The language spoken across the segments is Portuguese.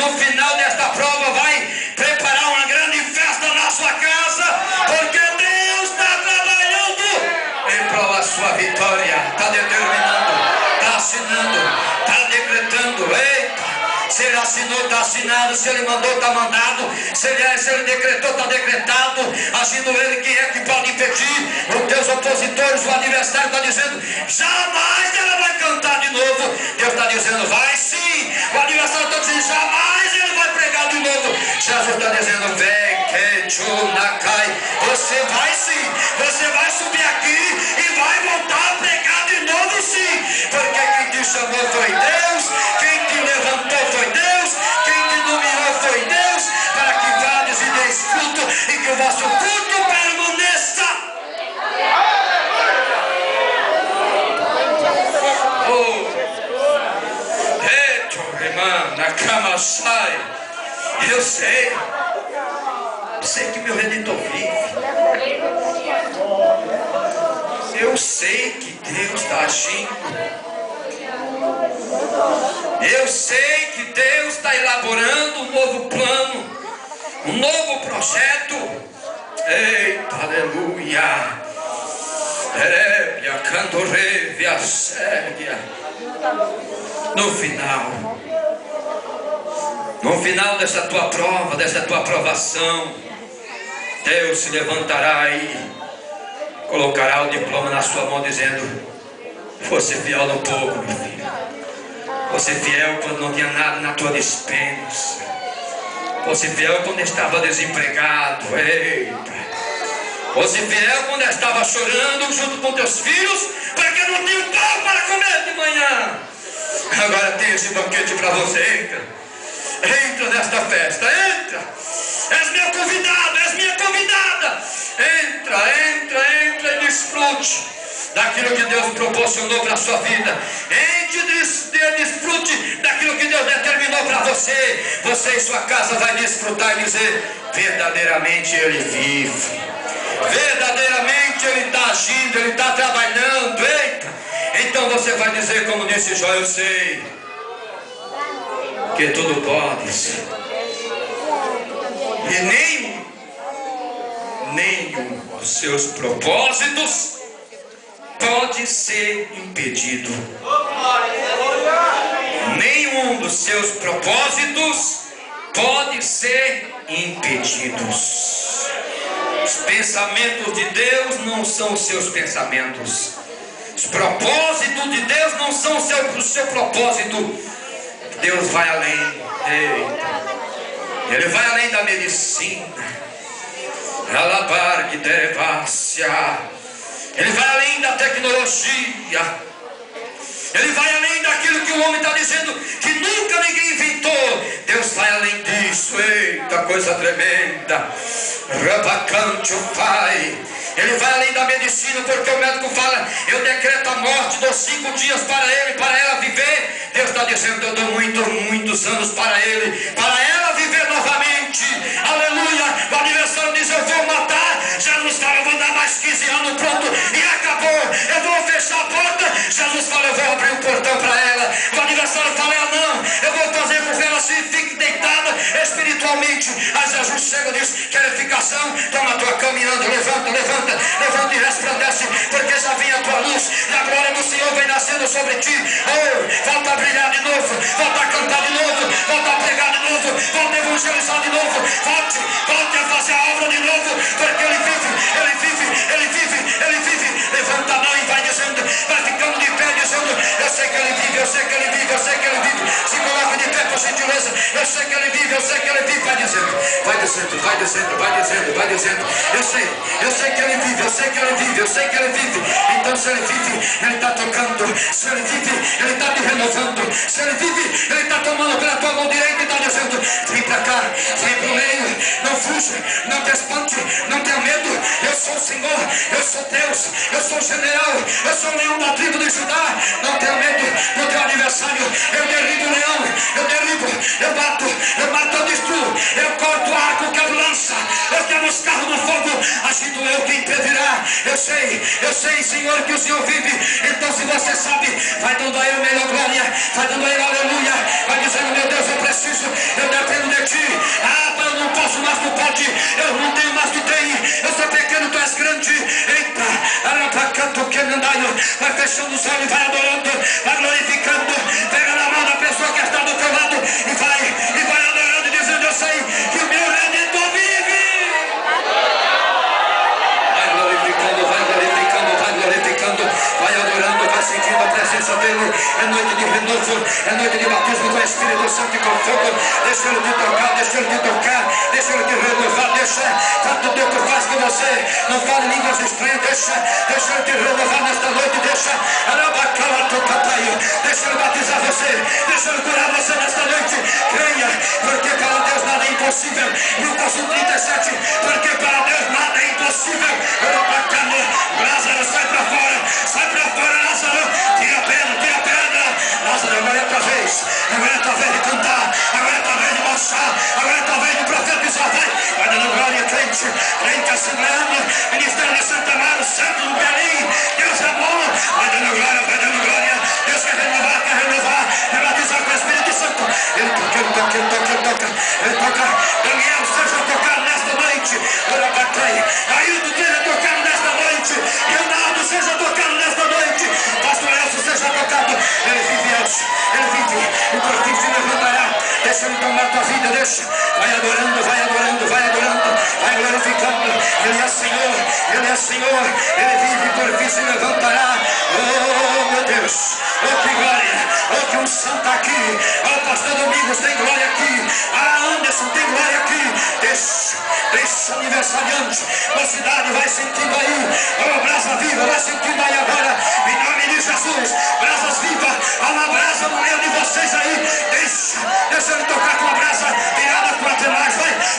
no final desta prova vai preparar uma grande festa na sua casa, porque Deus está trabalhando em prol da sua vitória, está determinando, está assinando, está decretando. Eita! Se ele assinou, está assinado. Se ele mandou, está mandado. Se ele decretou, está decretado. Agindo ele, quem é que pode impedir? Os teus opositores, o adversário está dizendo: jamais ela vai cantar de novo. Deus está dizendo: vai sim. O adversário está dizendo: jamais ele vai pregar de novo. Jesus está dizendo: vem, Nakai. Você vai sim. Você vai subir aqui e vai voltar a pregar de novo sim. Porque quem te chamou foi Deus. Quem te levantou foi Deus, quem te nomeou foi Deus, para que vades e deis fruto e que o vosso fruto permaneça. Eu sei que meu Redentor vive. Eu sei que Deus está agindo. Eu sei que Deus está elaborando um novo plano, um novo projeto. Eita, aleluia. No final dessa tua prova, dessa tua aprovação, Deus se levantará e colocará o diploma na sua mão, dizendo: fosse fiel no pouco, meu filho. Fosse fiel quando não tinha nada na tua despensa. Fosse fiel quando estava desempregado. Eita. Fosse fiel quando estava chorando junto com teus filhos, porque não tinha pão para comer de manhã. Agora tem esse banquete para você. Entra nesta festa, entra. És meu convidado, és minha convidada. Entra e desfrute daquilo que Deus proporcionou para a sua vida. Desfrute daquilo que Deus determinou para você. Você e sua casa vai desfrutar e dizer: verdadeiramente Ele vive. Verdadeiramente Ele está agindo, Ele está trabalhando. Eita! Então você vai dizer, como disse Jó: eu sei que tudo podes, e nenhum dos seus propósitos pode ser impedido. Nenhum dos seus propósitos pode ser impedidos. Os pensamentos de Deus não são os seus pensamentos. Os propósitos de Deus não são o seu propósito. Deus vai além. Ele vai além da medicina. Ele vai além da tecnologia. Ele vai além daquilo que o homem está dizendo que nunca ninguém inventou. Deus vai além disso. Eita, coisa tremenda. Rabacante o Pai. Ele vai além da medicina, porque o médico fala: eu decreto a morte, dou 5 dias para ele, para ela viver. Deus está dizendo: eu dou muitos anos para ele, para ela viver novamente. Aleluia. O adversário diz: eu vou matar. Jesus fala: eu vou dar mais 15 anos, pronto, e acabou. Eu vou fechar a porta. Jesus fala: eu vou abrir o portão para ela. O adversário fala: não, eu vou fazer com que ela se fique deitada espiritualmente. Aí Jesus chega e diz: qualificação, toma a tua cama e anda, levanta e resplandece, porque já vem a tua luz e a glória do Senhor vem nascendo sobre ti. Oh, volta a brilhar de novo, volta a cantar de novo, volta a pregar de novo, volta a evangelizar de novo, volte a fazer a obra de novo, porque Ele vive. Levanta a mão e vai dizendo, vai ficando de pé dizendo: eu sei que Ele vive, eu sei que Ele vive, eu sei que Ele vive. Se coloca de pé, por gentileza. Eu sei que Ele vive, eu sei que Ele vive. Vai dizendo. Eu sei que Ele vive, eu sei que Ele vive, eu sei que Ele vive. Então se Ele vive, Ele está tocando. Se Ele vive, Ele está te renovando. Se Ele vive, Ele está tomando pela tua mão direita e está dizendo: vem para cá, vem para o meio, não fuja, não te espante, não tenha medo. Eu sou o Senhor, eu sou Deus, eu sou o general, eu sou o leão da tribo de Judá. Não tenha medo do teu adversário. Eu derribo o leão, eu mato, eu destruo, eu corto o arco, quebro lança, eu quebro os carros no fogo. Agindo eu, quem impedirá? Eu sei, Senhor, que o Senhor vive. Então se você sabe, vai dando a Ele melhor glória, vai dando a Ele aleluia, vai dizendo: meu Deus, eu preciso, eu com o Espírito Santo e com fogo. Deixa Ele te tocar, deixa Ele te tocar, deixa Ele te renovar, deixa. Tanto tempo faz que você não fala línguas estranhas, deixa Ele te renovar nesta noite, deixa Ele batizar você, deixa Ele curar você nesta noite. Creia, porque para Deus nada é impossível. Lucas 1:37, porque para Deus nada é impossível. Lázaro, sai para fora, Lázaro, tira a pedra, Lázaro, agora é a tua vez de cantar, agora é a tua vez de marchar, agora é a tua vez de profetizar. Vai dando glória, crente assembleando, ministério de Santa Maria, Santo do Belém. Deus é bom, vai dando glória, Deus quer renovar, quer batizar com o Espírito Santo. Ele toca, Daniel seja tocado nesta noite, Ailton seja tocado nesta noite, Leonardo seja tocado nesta noite, Pastor Elcio seja tocado. Ele vive, o corpo se levantará. Deixa Ele tomar tua vida, deixa. Vai adorando, vai glorificando. Ele é Senhor, Ele vive, por fim se levantará. Oh meu Deus, oh que glória, oh que unção está aqui. Oh pastor Domingos, tem glória aqui. Ah, Anderson, tem glória aqui. Deixa aniversariante, a cidade vai sentindo aí. Oh, brasa viva, vai sentindo aí agora, em nome de Jesus. Brasas vivas, há uma brasa no meio de vocês aí. Deixa Ele tocar com a brasa virada para trás.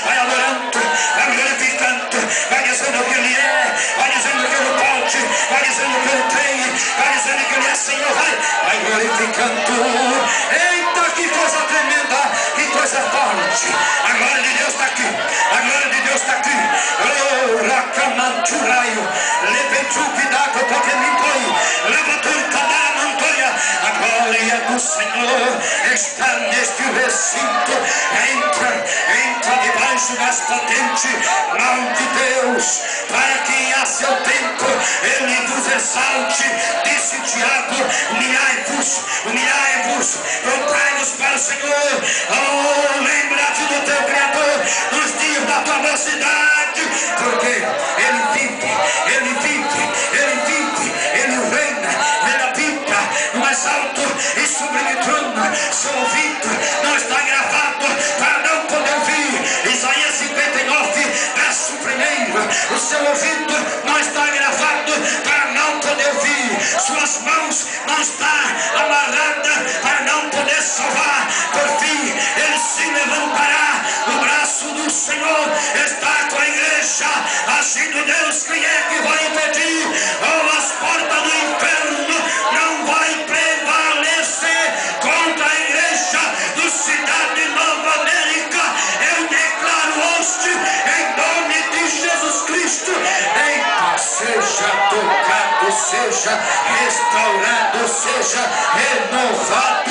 Vai adorando, vai glorificando, vai dizendo que Ele é, vai dizendo que Ele pode, vai dizendo que Ele tem, vai dizendo que Ele é Senhor. Vai glorificando. Eita, que coisa tremenda, que coisa forte. A glória de Deus está aqui, a glória de Deus está aqui. Oh, Racamanturaio, Leventuquidaco, Poquemimpoi, Levanturcadamantoia. A glória do Senhor está neste recinto. Entra debaixo das patentes mão de Deus, para que a seu tempo Ele vos exalte. Disse Tiago: humilhai-vos, voltai-vos para o Senhor. Oh, lembra-te do teu Criador nos dias da tua mocidade, porque Ele vive, Ele reina, Ele habita no mais alto e sublime trono. Seu ouvido não está gravado para não poder ouvir. Isaías 59, verso 1. O seu ouvido não está gravado para não poder ouvir. Suas mãos não estão amarradas para não poder salvar. Por fim, Ele se levantará. O braço do Senhor está com a igreja. Agindo Deus, quem é que vai impedir? Oh, as portas do inferno não vai prevalecer contra a igreja do Cidade Nova América. Eu declaro hoje, em nome de Jesus Cristo, eita, seja tocado, seja restaurado, seja renovado.